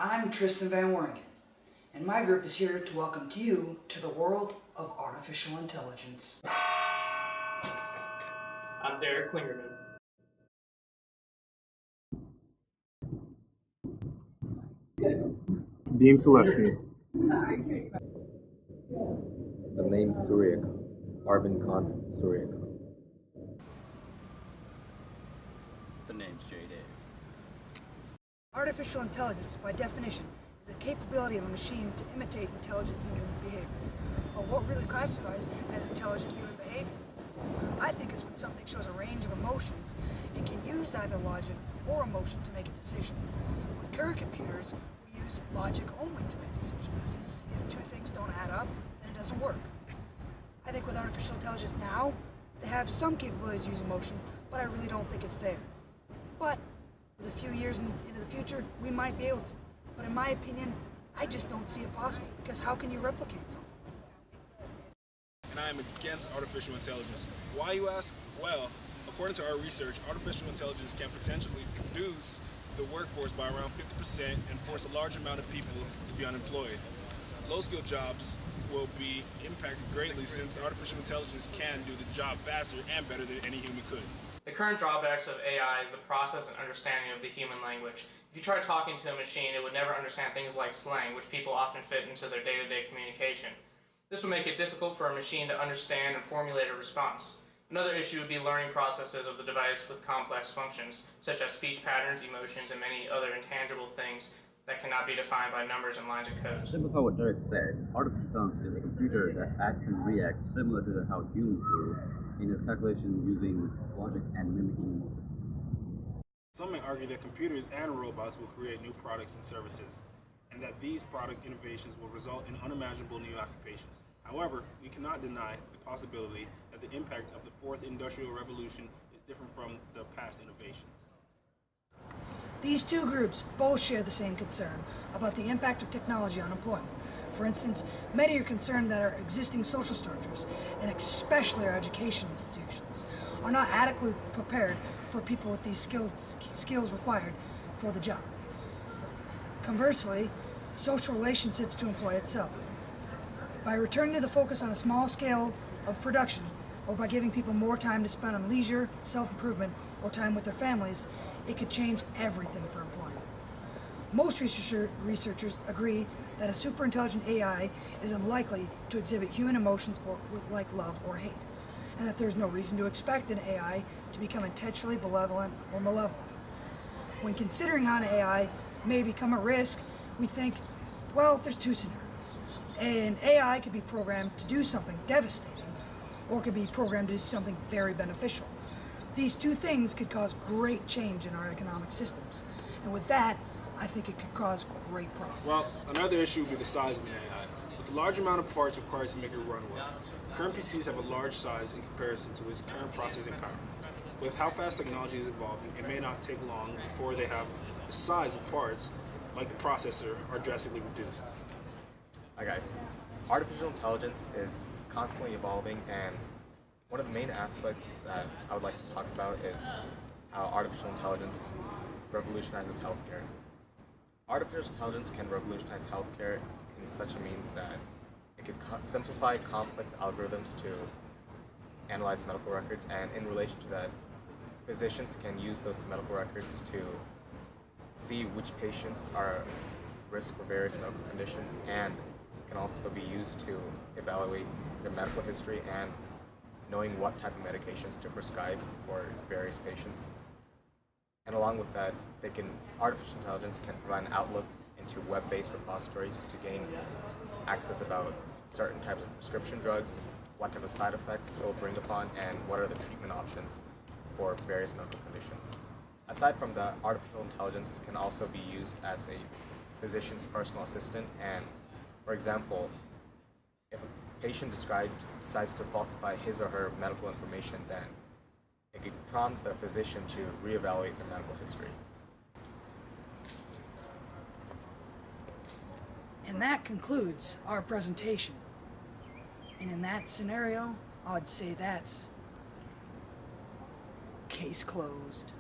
I'm Tristan Van Wieringen, and my group is here to welcome you to the world of artificial intelligence. I'm Klingerman. Khadime Celestine. The name Suriakanth. Arvindkanth Suriakanth. The name's J. Dave. Artificial intelligence, by definition, is the capability of a machine to imitate intelligent human behavior. But what really classifies as intelligent human behavior? I think is when something shows a range of emotions and can use either logic or emotion to make a decision. With current computers, we use logic only to make decisions. If two things don't add up, then it doesn't work. I think with artificial intelligence now, they have some capabilities to use emotion, but I really don't think it's there. But with a few years into the future, we might be able to. But in my opinion, I just don't see it possible, because how can you replicate something like that? And I am against artificial intelligence. Why, you ask? Well, according to our research, artificial intelligence can potentially reduce the workforce by around 50% and force a large amount of people to be unemployed. Low-skilled jobs will be impacted greatly, since artificial intelligence can do the job faster and better than any human could. The current drawbacks of AI is the process and understanding of the human language. If you try talking to a machine, it would never understand things like slang, which people often fit into their day-to-day communication. This would make it difficult for a machine to understand and formulate a response. Another issue would be learning processes of the device with complex functions, such as speech patterns, emotions, and many other intangible things that cannot be defined by numbers and lines of code. To simplify what Derek said, artificial intelligence is a computer that acts and reacts similar to how humans do in its calculation using logic and mimicking emotion. Some may argue that computers and robots will create new products and services, and that these product innovations will result in unimaginable new occupations. However, we cannot deny the possibility that the impact of the fourth industrial revolution is different from the past innovations. These two groups both share the same concern about the impact of technology on employment. For instance, many are concerned that our existing social structures, and especially our education institutions, are not adequately prepared for people with these skills required for the job. Conversely, social relationships to employ itself. By returning to the focus on a small scale of production, or by giving people more time to spend on leisure, self-improvement, or time with their families, it could change everything for employment. Most researchers agree that a superintelligent AI is unlikely to exhibit human emotions like love or hate, and that there's no reason to expect an AI to become intentionally benevolent or malevolent. When considering how an AI may become a risk, we think, well, there's two scenarios. An AI could be programmed to do something devastating, or it could be programmed to do something very beneficial. These two things could cause great change in our economic systems, and with that, I think it could cause great problems. Well, another issue would be the size of an AI. With the large amount of parts required to make it run well, current PCs have a large size in comparison to its current processing power. With how fast technology is evolving, it may not take long before they have the size of parts, like the processor, are drastically reduced. Hi guys. Artificial intelligence is constantly evolving, and one of the main aspects that I would like to talk about is how artificial intelligence revolutionizes healthcare. Artificial intelligence can revolutionize healthcare in such a means that it could simplify complex algorithms to analyze medical records, and in relation to that, physicians can use those medical records to see which patients are at risk for various medical conditions, and can also be used to evaluate their medical history and knowing what type of medications to prescribe for various patients. And along with that, artificial intelligence can provide an outlook into web-based repositories to gain access about certain types of prescription drugs, what type of side effects it will bring upon, and what are the treatment options for various medical conditions. Aside from that, artificial intelligence can also be used as a physician's personal assistant, and for example, if a patient decides to falsify his or her medical information, then it could prompt the physician to reevaluate their medical history. And that concludes our presentation. And in that scenario, I'd say that's case closed.